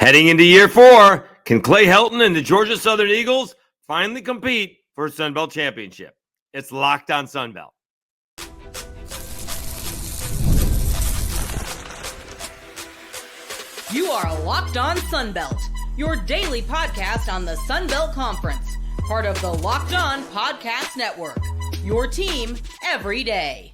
Heading into year 4, can Clay Helton and the Georgia Southern Eagles finally compete for a Sun Belt championship? It's Locked on Sun Belt. You are Locked on Sun Belt, your daily podcast on the Sun Belt Conference, part of the Locked on Podcast Network, your team every day.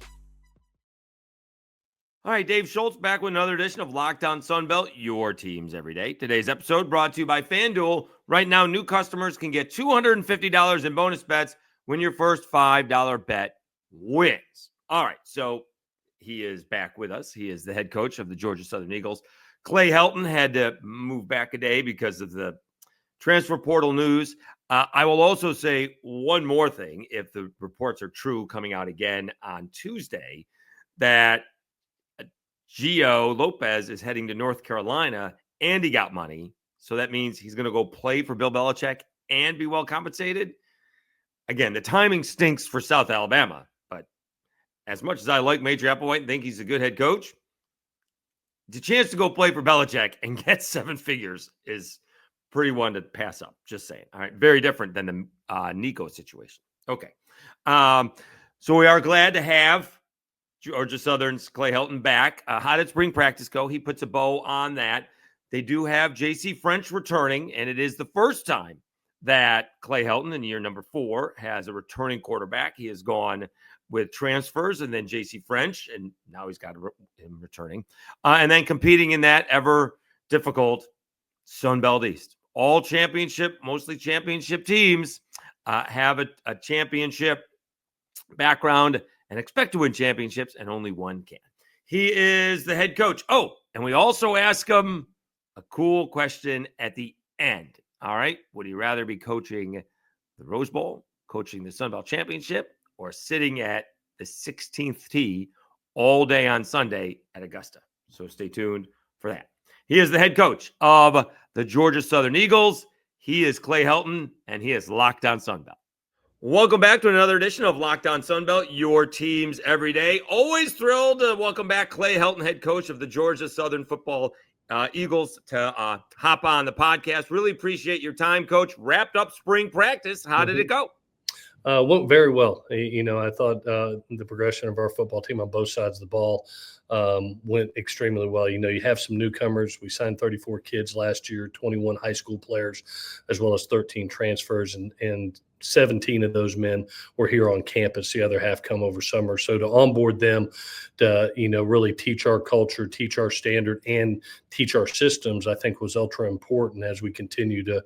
All right, Dave Schultz back with another edition of Locked on Sun Belt, your teams every day. Today's episode brought to you by FanDuel. Right now, new customers can get $250 in bonus bets when your first $5 bet wins. All right, so he is back with us. He is the head coach of the Georgia Southern Eagles. Clay Helton had to move back a day because of the transfer portal news. I will also say one more thing, if the reports are true coming out again on Tuesday, that Gio Lopez is heading to North Carolina and he got money. So that means he's going to go play for Bill Belichick and be well compensated. Again, the timing stinks for South Alabama, but as much as I like Major Applewhite and think he's a good head coach, the chance to go play for Belichick and get 7 figures is pretty one to pass up. Just saying. All right. Very different than the Nico situation. Okay. So we are glad to have Georgia Southern's Clay Helton back. How did spring practice go? He puts a bow on that. They do have J.C. French returning, and it is the first time that Clay Helton in year number 4 has a returning quarterback. He has gone with transfers and then J.C. French, and now he's got him returning. And then competing in that ever difficult Sun Belt East. All championship, mostly championship teams have a championship background and expect to win championships, and only one can. He is the head coach. Oh, and we also ask him a cool question at the end. All right. Would he rather be coaching the Rose Bowl, coaching the Sun Belt Championship, or sitting at the 16th tee all day on Sunday at Augusta? So stay tuned for that. He is the head coach of the Georgia Southern Eagles. He is Clay Helton, and he is Locked on Sun Belt. Welcome back to another edition of Locked on Sun Belt, your teams every day. Always thrilled to welcome back Clay Helton, head coach of the Georgia Southern Football Eagles, to hop on the podcast. Really appreciate your time, Coach. Wrapped up spring practice. How did it go? Went very well. I thought the progression of our football team on both sides of the ball went extremely well. You have some newcomers. We signed 34 kids last year, 21 high school players, as well as 13 transfers, and 17 of those men were here on campus. The other half come over summer. So to onboard them, to really teach our culture, teach our standard, and teach our systems, I think was ultra important as we continue to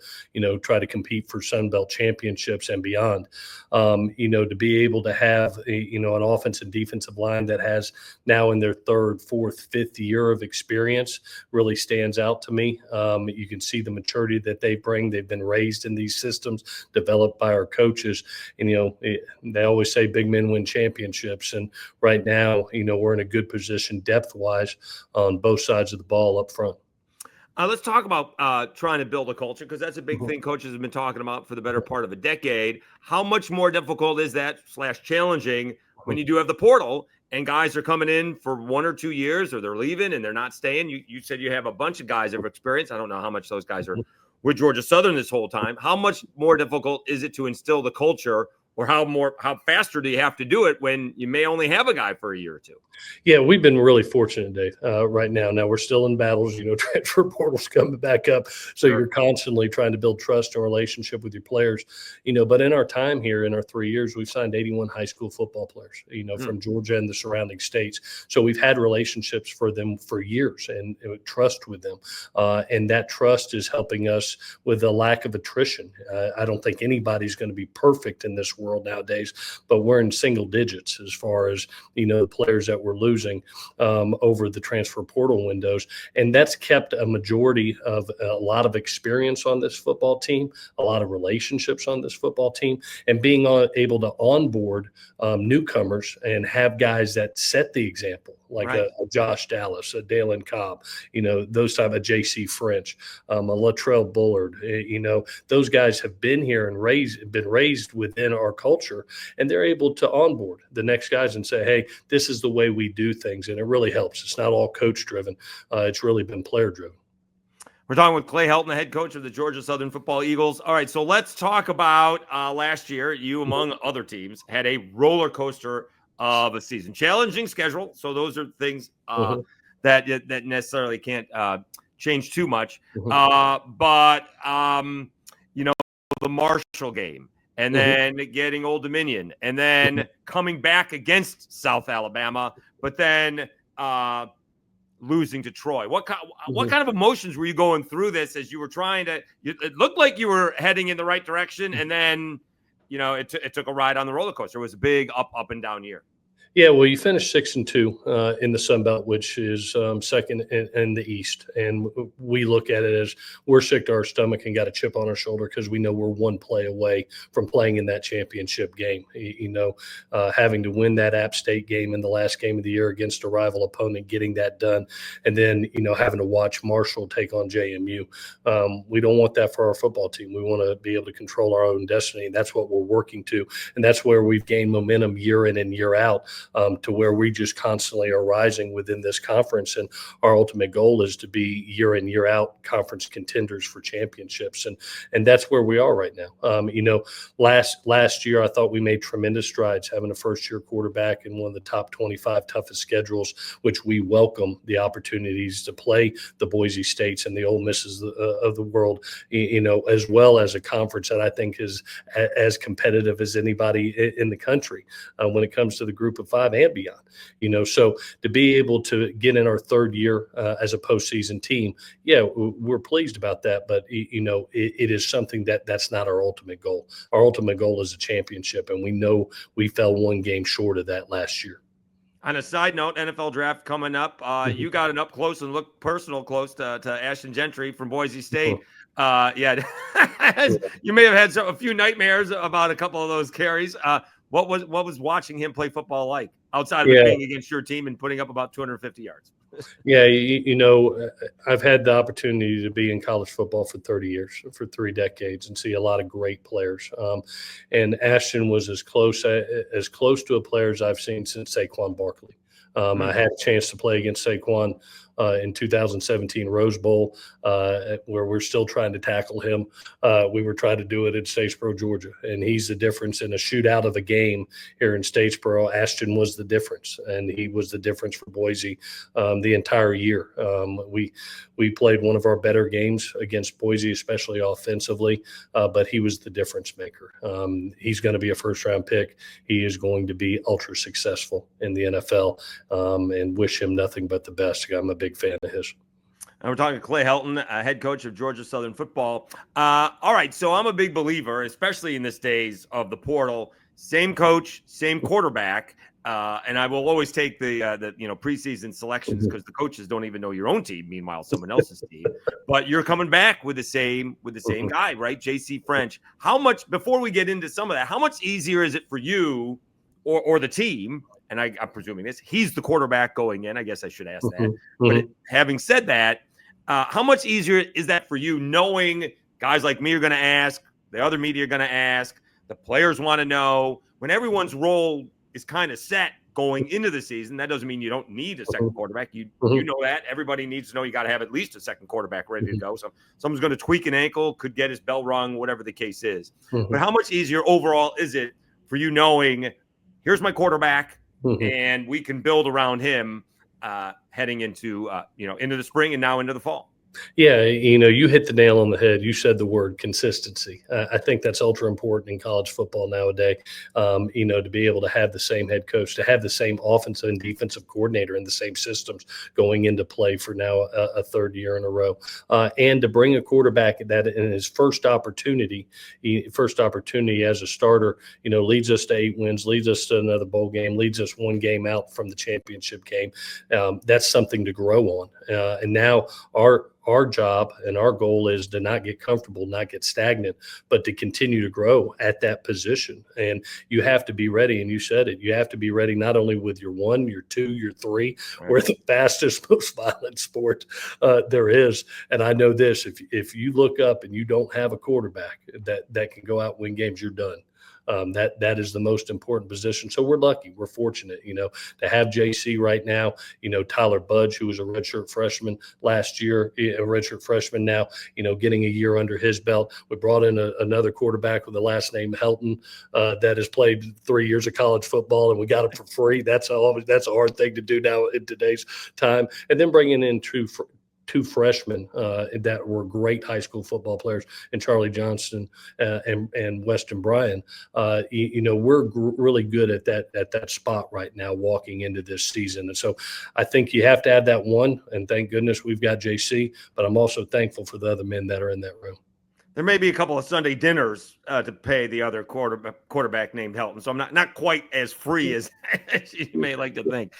try to compete for Sun Belt championships and beyond. To be able to have an offensive and defensive line that has now in their 3rd, 4th, 5th year of experience really stands out to me. You can see the maturity that they bring. They've been raised in these systems, developed by our coaches, and they always say big men win championships, and right now we're in a good position depth wise on both sides of the ball up front. Let's talk about trying to build a culture, because that's a big thing coaches have been talking about for the better part of a decade. How much more difficult is that / challenging when you do have the portal and guys are coming in for 1 or 2 years, or they're leaving and they're not staying? You said you have a bunch of guys of experience. I don't know how much those guys are with Georgia Southern this whole time. How much more difficult is it to instill the culture, or how faster do you have to do it when you may only have a guy for a year or two? Yeah, we've been really fortunate, Dave, right now. Now we're still in battles, transfer portals coming back up. So You're constantly trying to build trust and relationship with your players, but in our time here, in our 3 years, we've signed 81 high school football players, from Georgia and the surrounding states. So we've had relationships for them for years and trust with them. And that trust is helping us with a lack of attrition. I don't think anybody's going to be perfect in this world nowadays, but we're in single digits as far as, the players that we're losing over the transfer portal windows. And that's kept a majority of a lot of experience on this football team, a lot of relationships on this football team, and being able to onboard newcomers and have guys that set the example, like a Josh Dallas, a Dalen Cobb, those type of J.C. French, a Latrell Bullard, those guys have been here and been raised within our culture, and they're able to onboard the next guys and say, hey, this is the way we do things. And it really helps. It's not all coach driven. It's really been player driven. We're talking with Clay Helton, the head coach of the Georgia Southern Football Eagles. All right, so let's talk about last year. You, among other teams, had a roller coaster of a season. Challenging schedule, so those are things that necessarily can't change too much. But the Marshall game, and then getting Old Dominion, and then coming back against South Alabama, but then losing to Troy. What kind of emotions were you going through this as you were trying to? It looked like you were heading in the right direction, and then it took a ride on the roller coaster. It was a big up and down year. Yeah, well, you finished 6-2 in the Sun Belt, which is second in the East, and we look at it as we're sick to our stomach and got a chip on our shoulder because we know we're one play away from playing in that championship game. Having to win that App State game in the last game of the year against a rival opponent, getting that done, and then having to watch Marshall take on JMU. We don't want that for our football team. We want to be able to control our own destiny, and that's what we're working to, and that's where we've gained momentum year in and year out. To where we just constantly are rising within this conference. And our ultimate goal is to be year in, year out conference contenders for championships. And that's where we are right now. Last year, I thought we made tremendous strides having a first-year quarterback in one of the top 25 toughest schedules, which we welcome the opportunities to play the Boise States and the Ole Misses of the world, as well as a conference that I think is as competitive as anybody in the country when it comes to the group of five and beyond, so to be able to get in our third year as a postseason team, we're pleased about that. But, it is something that's not our ultimate goal. Our ultimate goal is a championship. And we know we fell one game short of that last year. On a side note, NFL draft coming up. You got an up close and look personal close to Ashton Gentry from Boise State. You may have had a few nightmares about a couple of those carries. What was watching him play football like outside of it being against your team and putting up about 250 yards? I've had the opportunity to be in college football for 30 years, for 3 decades, and see a lot of great players. And Ashton was as close to a player as I've seen since Saquon Barkley. I had a chance to play against Saquon in 2017 Rose Bowl, where we're still trying to tackle him. We were trying to do it in Statesboro, Georgia, and he's the difference in a shootout of a game here in Statesboro. Ashton was the difference, and he was the difference for Boise the entire year. We played one of our better games against Boise, especially offensively, but he was the difference maker. He's going to be a first-round pick. He is going to be ultra successful in the NFL, and wish him nothing but the best. I'm a big fan of his. And we're talking to Clay Helton, head coach of Georgia Southern Football. All right, so I'm a big believer, especially in this days of the portal, same coach, same quarterback, and I will always take the preseason selections because the coaches don't even know your own team. Meanwhile, someone else's team. But you're coming back with the same guy, right? J.C. French. How much, before we get into some of that, how much easier is it for you or the team? And I'm presuming he's the quarterback going in. I guess I should ask that. But having said that, how much easier is that for you, knowing guys like me are going to ask, the other media are going to ask, the players want to know, when everyone's role is kind of set going into the season? That doesn't mean you don't need a second quarterback. You know that. Everybody needs to know you got to have at least a second quarterback ready to go. So someone's going to tweak an ankle, could get his bell rung, whatever the case is. But how much easier overall is it for you knowing, here's my quarterback, and we can build around him heading into into the spring and now into the fall? Yeah, you hit the nail on the head. You said the word consistency. I think that's ultra important in college football nowadays. To be able to have the same head coach, to have the same offensive and defensive coordinator in the same systems going into play for now a third year in a row, and to bring a quarterback that in his first opportunity as a starter, leads us to 8 wins, leads us to another bowl game, leads us one game out from the championship game. That's something to grow on. And now our job and our goal is to not get comfortable, not get stagnant, but to continue to grow at that position. And you have to be ready. And you said it, you have to be ready not only with your 1, your 2, your 3. Right. We're the fastest, most violent sport there is. And I know this, if you look up and you don't have a quarterback that can go out and win games, you're done. That is the most important position. So we're lucky. We're fortunate, to have JC right now. Tyler Budge, who was a redshirt freshman last year, a redshirt freshman now, getting a year under his belt. We brought in another quarterback with the last name Helton that has played 3 years of college football, and we got him for free. That's a hard thing to do now in today's time. And then bringing in two freshmen that were great high school football players, and Charlie Johnston and Weston Bryan. We're really good at that spot right now walking into this season. And so I think you have to add that one, and thank goodness we've got JC, but I'm also thankful for the other men that are in that room. There may be a couple of Sunday dinners to pay the other quarterback named Helton, so I'm not quite as free as you may like to think.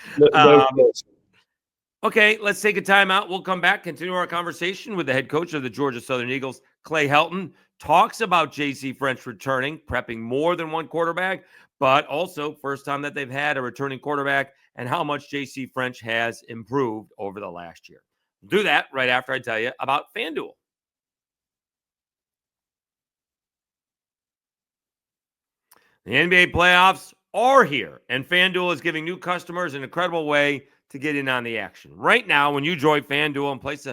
Okay, let's take a timeout. We'll come back, continue our conversation with the head coach of the Georgia Southern Eagles, Clay Helton. Talks about J.C. French returning, prepping more than one quarterback, but also first time that they've had a returning quarterback, and how much J.C. French has improved over the last year. We'll do that right after I tell you about FanDuel. The NBA playoffs are here, and FanDuel is giving new customers an incredible way to get in on the action. Right now, when you join FanDuel and place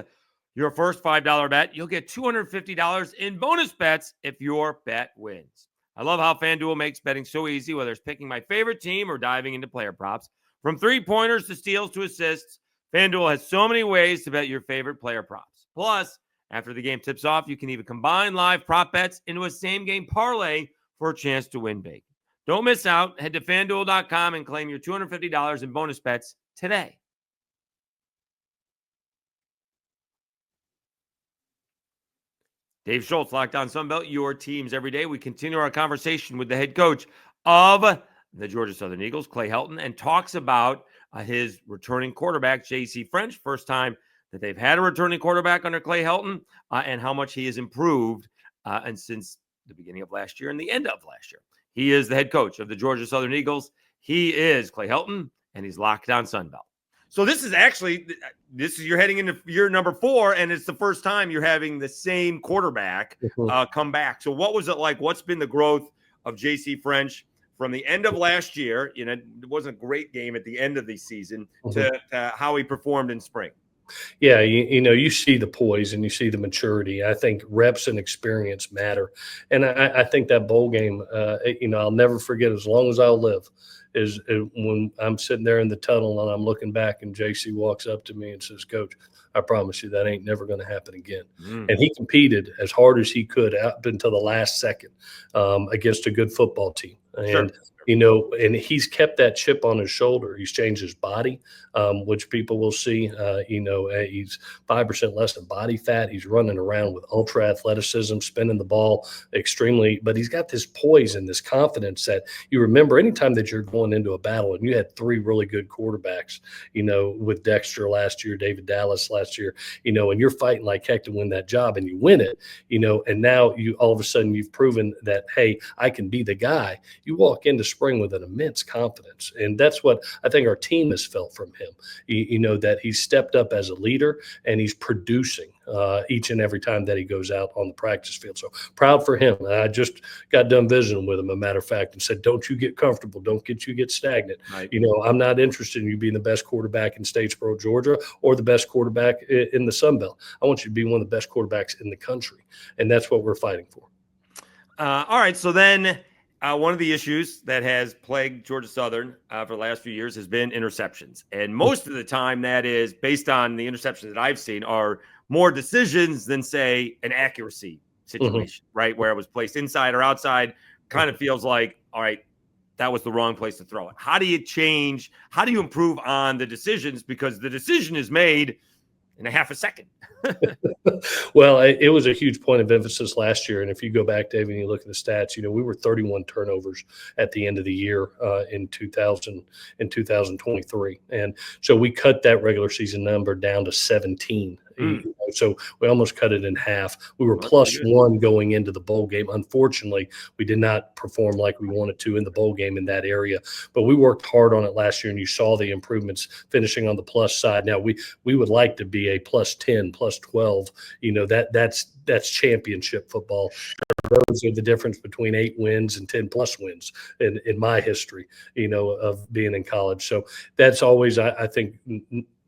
your first $5 bet, you'll get $250 in bonus bets if your bet wins. I love how FanDuel makes betting so easy, whether it's picking my favorite team or diving into player props. From three-pointers to steals to assists, FanDuel has so many ways to bet your favorite player props. Plus, after the game tips off, you can even combine live prop bets into a same-game parlay for a chance to win big. Don't miss out. Head to FanDuel.com and claim your $250 in bonus bets today. Dave Schultz, Locked On Sunbelt, your teams every day. We continue our conversation with the head coach of the Georgia Southern Eagles, Clay Helton, and talks about his returning quarterback, J.C. French. First time that they've had a returning quarterback under Clay Helton, and how much he has improved and since the beginning of last year and the end of last year. He is the head coach of the Georgia Southern Eagles. He is Clay Helton, and he's Locked On Sunbelt. So this is you're heading into year number 4, and it's the first time you're having the same quarterback come back. So what was it like? What's been the growth of J.C. French from the end of last year? It wasn't a great game at the end of the season to how he performed in spring. Yeah, you see the poise and you see the maturity. I think reps and experience matter. And I think that bowl game, I'll never forget as long as I'll live, is when I'm sitting there in the tunnel and I'm looking back and JC walks up to me and says, "Coach, I promise you that ain't never going to happen again." And he competed as hard as he could up until the last second against a good football team. And and he's kept that chip on his shoulder. He's changed his body, which people will see. He's 5% less than body fat. He's running around with ultra athleticism, spinning the ball extremely. But he's got this poise and this confidence that you remember anytime that you're going into a battle, and you had 3 really good quarterbacks, with Dexter last year, David Dallas last year, and you're fighting like heck to win that job, and you win it, and now you all of a sudden you've proven that, hey, I can be the guy. You walk into spring with an immense confidence. And that's what I think our team has felt from him, that he's stepped up as a leader and he's producing each and every time that he goes out on the practice field. So proud for him. I just got done visiting with him, a matter of fact, and said, don't you get comfortable. Don't get stagnant. Right. I'm not interested in you being the best quarterback in Statesboro, Georgia, or the best quarterback in the Sun Belt. I want you to be one of the best quarterbacks in the country. And that's what we're fighting for. All right. So then one of the issues that has plagued Georgia Southern for the last few years has been interceptions. And most of the time that is based on the interceptions that I've seen are more decisions than, say, an accuracy situation, right? Where it was placed inside or outside, kind of feels like, all right, that was the wrong place to throw it. How do you change? How do you improve on the decisions? Because the decision is made in a half a second. Well, it was a huge point of emphasis last year. And if you go back, Dave, and you look at the stats, we were 31 turnovers at the end of the year in 2023. And so we cut that regular season number down to 17 So we almost cut it in half. We were Well, plus one going into the bowl game. Unfortunately, we did not perform like we wanted to in the bowl game in that area, but we worked hard on it last year, and you saw the improvements finishing on the plus side. Now we would like to be a plus 10, plus 12. That's championship football. Those are the difference between 8 wins and 10 plus wins in my history, of being in college. So that's always, I think,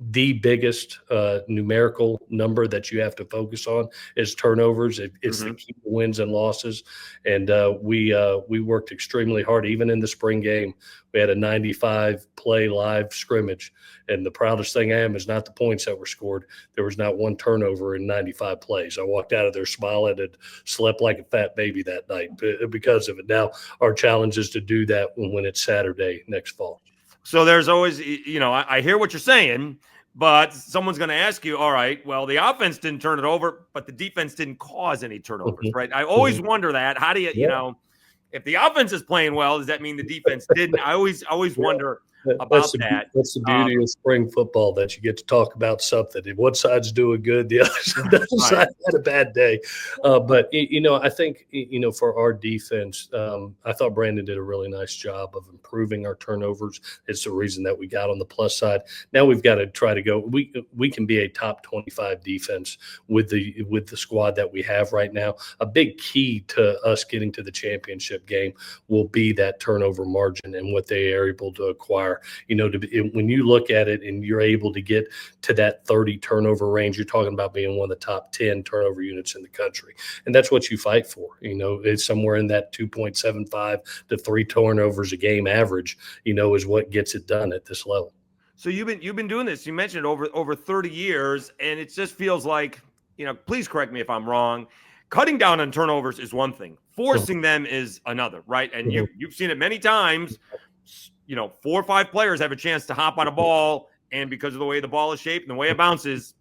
the biggest numerical number that you have to focus on is turnovers. It's the key to wins and losses. And we worked extremely hard, even in the spring game. We had a 95 play live scrimmage. And the proudest thing I am is not the points that were scored. There was not one turnover in 95 plays. I walked out of there smiling and slept like a fat baby that night because of it. Now our challenge is to do that when it's Saturday next fall. So there's always, I hear what you're saying, but someone's going to ask you, all right, well, the offense didn't turn it over, but the defense didn't cause any turnovers, right? I always wonder that. How do you, if the offense is playing well, does that mean the defense didn't? I always wonder about that. That's the beauty of spring football, that you get to talk about something. If one side's doing good, the other side had a bad day. But I think for our defense, I thought Brandon did a really nice job of improving our turnovers. It's the reason that we got on the plus side. Now we've got to try to go. We can be a top 25 defense with the squad that we have right now. A big key to us getting to the championship game will be that turnover margin and what they are able to acquire. When you look at it and you're able to get to that 30 turnover range, you're talking about being one of the top 10 turnover units in the country. And that's what you fight for. It's somewhere in that 2.75 to 3 turnovers a game average, is what gets it done at this level. So you've been doing this. You mentioned over 30 years, and it just feels like, please correct me if I'm wrong. Cutting down on turnovers is one thing. Forcing them is another, right? And you've seen it many times. 4 or 5 players have a chance to hop on a ball, and because of the way the ball is shaped and the way it bounces,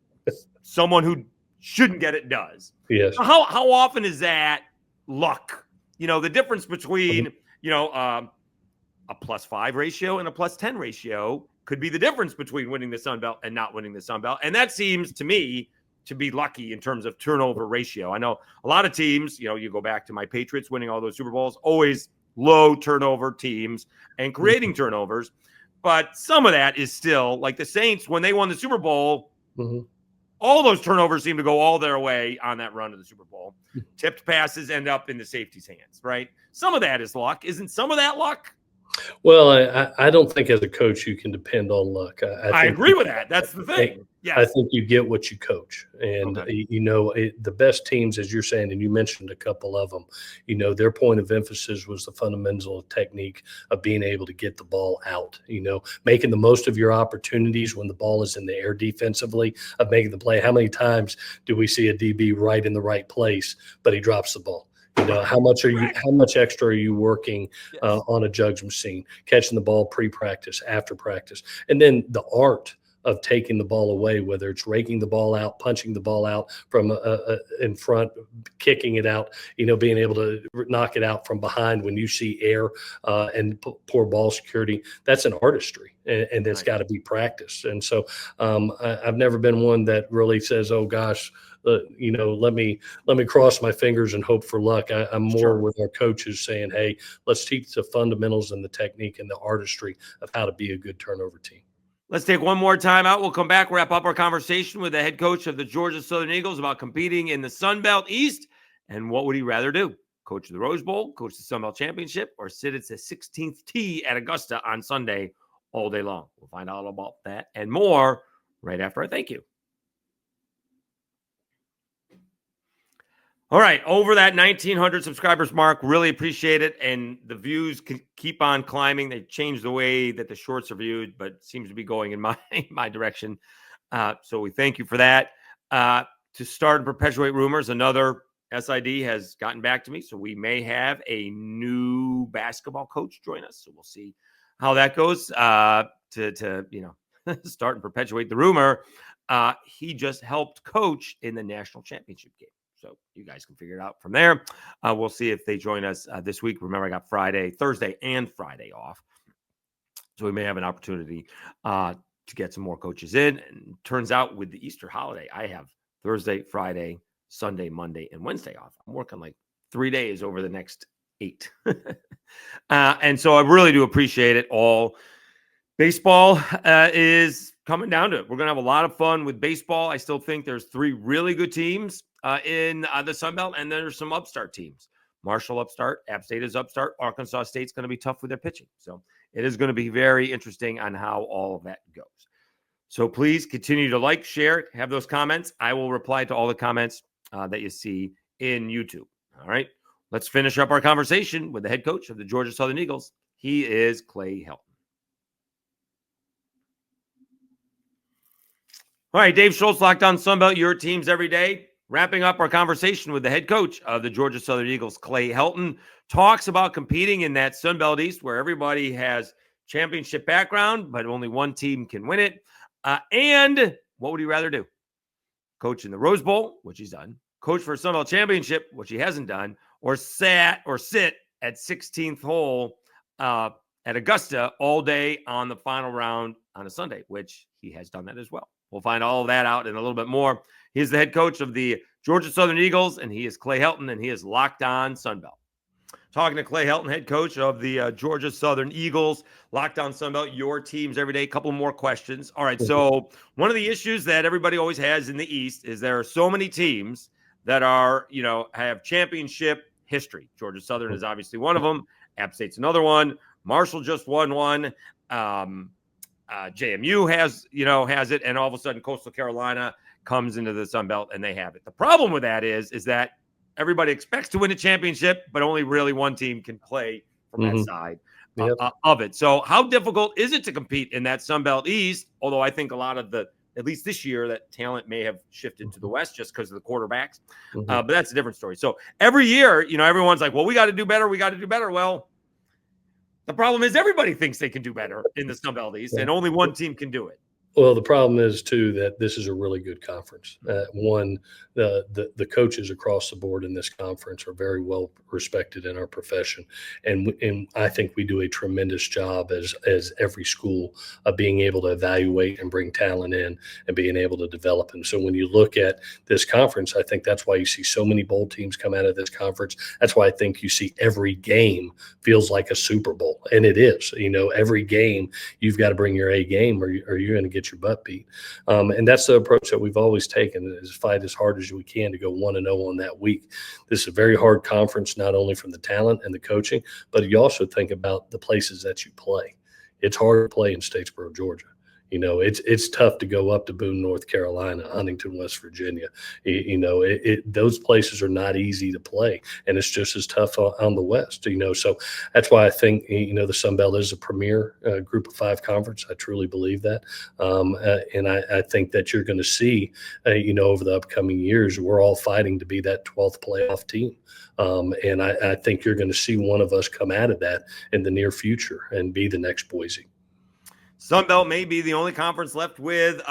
someone who shouldn't get it does. Yes. How often is that luck? The difference between a +5 ratio and a +10 ratio could be the difference between winning the Sun Belt and not winning the Sun Belt, and that seems to me to be lucky in terms of turnover ratio. I know a lot of teams. You go back to my Patriots winning all those Super Bowls, always low turnover teams and creating turnovers. But some of that is still like the Saints, when they won the Super Bowl, all those turnovers seem to go all their way on that run to the Super Bowl. Tipped passes end up in the safety's hands, right? Some of that is luck. Isn't some of that luck? Well, I don't think as a coach you can depend on luck. I agree with that. That's the thing. Yeah, I think you get what you coach, and the best teams, as you're saying, and you mentioned a couple of them. Their point of emphasis was the fundamental technique of being able to get the ball out. Making the most of your opportunities when the ball is in the air defensively, of making the play. How many times do we see a DB right in the right place, but he drops the ball? How much extra are you working on a jugs machine, catching the ball pre-practice, after practice, and then the art of taking the ball away, whether it's raking the ball out, punching the ball out from in front, kicking it out, being able to knock it out from behind when you see air and poor ball security. That's an artistry, and it's got to be practiced. And so I've never been one that really says, oh gosh, let me cross my fingers and hope for luck. I'm more with our coaches saying, hey, let's teach the fundamentals and the technique and the artistry of how to be a good turnover team. Let's take one more time out. We'll come back, wrap up our conversation with the head coach of the Georgia Southern Eagles about competing in the Sun Belt East and what would he rather do? Coach the Rose Bowl, coach the Sun Belt Championship, or sit at the 16th tee at Augusta on Sunday all day long? We'll find out about that and more right after I thank you. All right, over that 1,900 subscribers mark, really appreciate it. And the views can keep on climbing. They changed the way that the shorts are viewed, but it seems to be going in my direction. So we thank you for that. To start and perpetuate rumors, another SID has gotten back to me. So we may have a new basketball coach join us. So we'll see how that goes. To start and perpetuate the rumor, he just helped coach in the national championship game. So you guys can figure it out from there. We'll see if they join us this week. Remember, I got Thursday and Friday off. So we may have an opportunity to get some more coaches in. And turns out with the Easter holiday, I have Thursday, Friday, Sunday, Monday, and Wednesday off. I'm working like 3 days over the next 8. And so I really do appreciate it all. Baseball is coming down to it. We're going to have a lot of fun with baseball. I still think there's 3 really good teams in the Sun Belt, and then there's some upstart teams. Marshall upstart, App State is upstart, Arkansas State's going to be tough with their pitching. So it is going to be very interesting on how all of that goes. So please continue to like, share, have those comments. I will reply to all the comments that you see in YouTube. All right, let's finish up our conversation with the head coach of the Georgia Southern Eagles. He is Clay Helton. All right, Dave Schultz, Locked On Sunbelt, your teams every day. Wrapping up our conversation with the head coach of the Georgia Southern Eagles, Clay Helton, talks about competing in that Sunbelt East where everybody has championship background, but only one team can win it. And what would he rather do? Coach in the Rose Bowl, which he's done, coach for a Sunbelt Championship, which he hasn't done, or sit at 16th hole at Augusta all day on the final round on a Sunday, which he has done that as well. We'll find all of that out in a little bit more. He's the head coach of the Georgia Southern Eagles, and he is Clay Helton, and he is Locked On Sunbelt. Talking to Clay Helton, head coach of the Georgia Southern Eagles, Locked On Sunbelt, your teams every day. A couple more questions. All right, so one of the issues that everybody always has in the East is there are so many teams that are, have championship history. Georgia Southern is obviously one of them. App State's another one. Marshall just won one. JMU has it, and all of a sudden Coastal Carolina comes into the Sun Belt and they have it. The problem with that is that everybody expects to win a championship, but only really one team can play from that side of it. So how difficult is it to compete in that Sun Belt East? Although I think a lot of at least this year, that talent may have shifted to the West just because of the quarterbacks. But that's a different story. So every year, everyone's like, well, we got to do better. We got to do better. Well, the problem is everybody thinks they can do better in the Sun Belt East, and only one team can do it. Well, the problem is, too, that this is a really good conference. The coaches across the board in this conference are very well respected in our profession. And I think we do a tremendous job as every school of being able to evaluate and bring talent in and being able to develop them. So when you look at this conference, I think that's why you see so many bowl teams come out of this conference. That's why I think you see every game feels like a Super Bowl. And it is. Every game you've got to bring your A game or you're going to get your butt beat. And that's the approach that we've always taken, is fight as hard as we can to go 1-0 on that week. This is a very hard conference, not only from the talent and the coaching, but you also think about the places that you play. It's hard to play in Statesboro, Georgia. It's tough to go up to Boone, North Carolina, Huntington, West Virginia. Those places are not easy to play, and it's just as tough on the West. So that's why I think the Sun Belt is a premier Group of 5 conference. I truly believe that, and I think that you're going to see, over the upcoming years, we're all fighting to be that 12th playoff team. And I think you're going to see one of us come out of that in the near future and be the next Boise. Sun Belt may be the only conference left with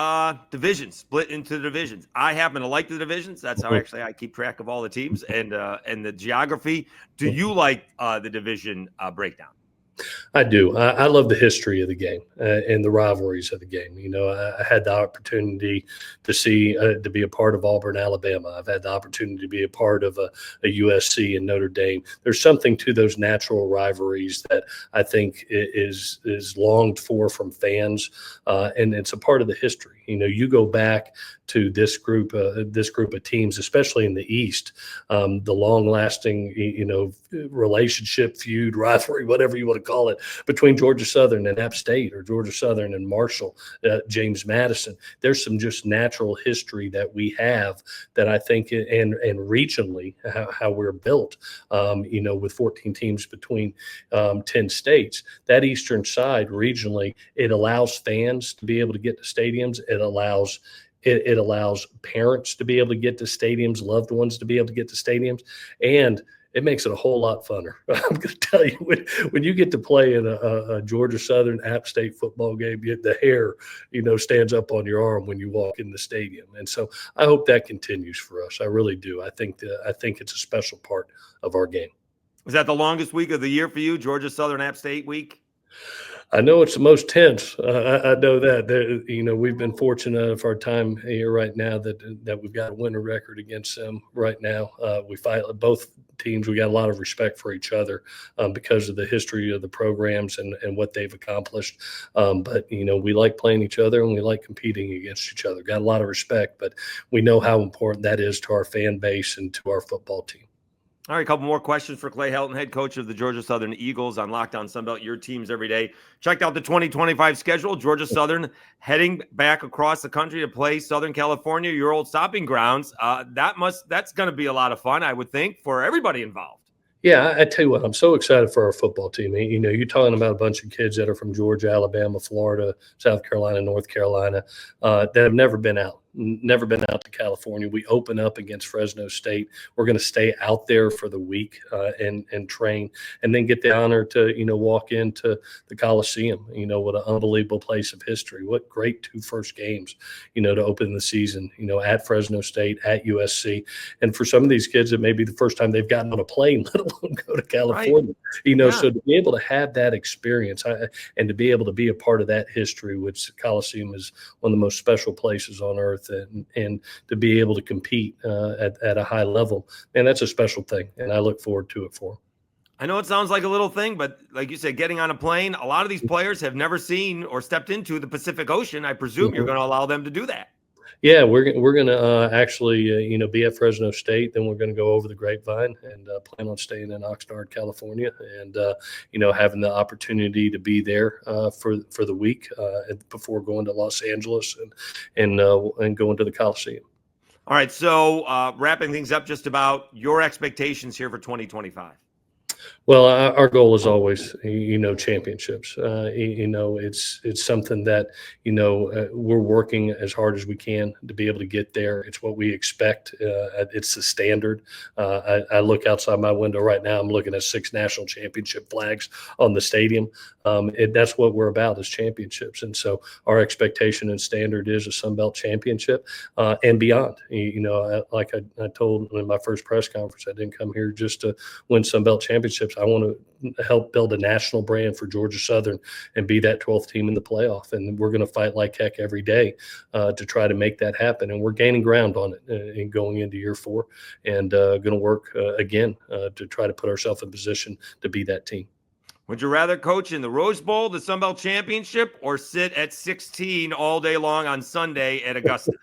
divisions, split into divisions. I happen to like the divisions. That's how actually I keep track of all the teams and the geography. Do you like the division breakdown? I do. I love the history of the game and the rivalries of the game. I had the opportunity to be a part of Auburn, Alabama. I've had the opportunity to be a part of a USC and Notre Dame. There's something to those natural rivalries that I think is longed for from fans, and it's a part of the history. You go back to this group of teams, especially in the East, the long-lasting, relationship, feud, rivalry, whatever you want to call it, between Georgia Southern and App State, or Georgia Southern and Marshall, James Madison. There's some just natural history that we have that I think, and regionally, how we're built, with 14 teams between 10 states. That eastern side regionally, it allows fans to be able to get to stadiums. It allows parents to be able to get to stadiums, loved ones to be able to get to stadiums, and it makes it a whole lot funner. I'm going to tell you, when you get to play in a Georgia Southern App State football game, the hair, stands up on your arm when you walk in the stadium. And so I hope that continues for us. I really do. I think it's a special part of our game. Was that the longest week of the year for you, Georgia Southern App State week? I know it's the most tense. I know that. We've been fortunate of our time here right now that we've got a winning record against them right now. We fight both teams. We got a lot of respect for each other because of the history of the programs and what they've accomplished. But we like playing each other and we like competing against each other. Got a lot of respect, but we know how important that is to our fan base and to our football team. All right, a couple more questions for Clay Helton, head coach of the Georgia Southern Eagles on Locked On Sunbelt, your teams every day. Checked out the 2025 schedule. Georgia Southern heading back across the country to play Southern California, your old stopping grounds. That's going to be a lot of fun, I would think, for everybody involved. Yeah, I tell you what, I'm so excited for our football team. You're talking about a bunch of kids that are from Georgia, Alabama, Florida, South Carolina, North Carolina that have never been out to California. We open up against Fresno State. We're going to stay out there for the week and train, and then get the honor to walk into the Coliseum. What an unbelievable place of history. What great 2 first games to open the season. At Fresno State, at USC, and for some of these kids, it may be the first time they've gotten on a plane, let alone go to California. Right. So to be able to have that experience and to be able to be a part of that history, which the Coliseum is one of the most special places on earth. And to be able to compete at a high level, and that's a special thing, and I look forward to it for them. I know it sounds like a little thing, but like you said, getting on a plane, a lot of these players have never seen or stepped into the Pacific Ocean. I presume you're going to allow them to do that. Yeah, we're going to actually, be at Fresno State. Then we're going to go over the Grapevine and plan on staying in Oxnard, California, and having the opportunity to be there for the week before going to Los Angeles and going to the Coliseum. All right, so wrapping things up, just about your expectations here for 2025. Well, our goal is always, championships. It's something that, we're working as hard as we can to be able to get there. It's what we expect. It's the standard. I look outside my window right now. I'm looking at 6 national championship flags on the stadium. That's what we're about, is championships. And so our expectation and standard is a Sun Belt championship and beyond. Like I told in my first press conference, I didn't come here just to win Sun Belt championships. I want to help build a national brand for Georgia Southern and be that 12th team in the playoff. And we're going to fight like heck every day to try to make that happen. And we're gaining ground on it and going into year 4, and going to work again to try to put ourselves in position to be that team. Would you rather coach in the Rose Bowl, the Sun Belt Championship, or sit at 16 all day long on Sunday at Augusta?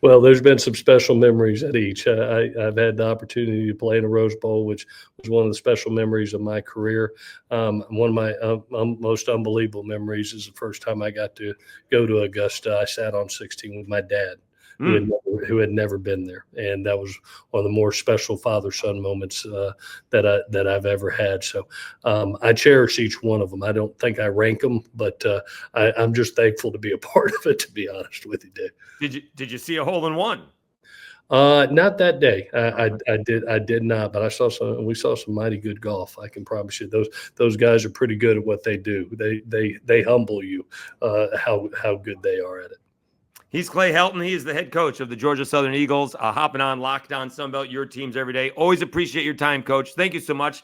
Well, there's been some special memories at each. I've had the opportunity to play in a Rose Bowl, which was one of the special memories of my career. One of my most unbelievable memories is the first time I got to go to Augusta. I sat on 16 with my dad, who had never been there, and that was one of the more special father-son moments that I've ever had. So I cherish each one of them. I don't think I rank them, but I'm just thankful to be a part of it, to be honest with you, Dave. Did you see a hole in one? Not that day. I did not, but we saw some mighty good golf. I can promise you those guys are pretty good at what they do. They humble you how good they are at it. He's Clay Helton. He is the head coach of the Georgia Southern Eagles, hopping on Locked On Sunbelt, your teams every day. Always appreciate your time, Coach. Thank you so much.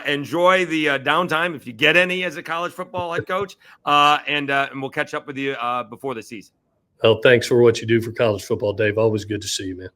Enjoy the downtime, if you get any, as a college football head coach, and we'll catch up with you before the season. Well, thanks for what you do for college football, Dave. Always good to see you, man.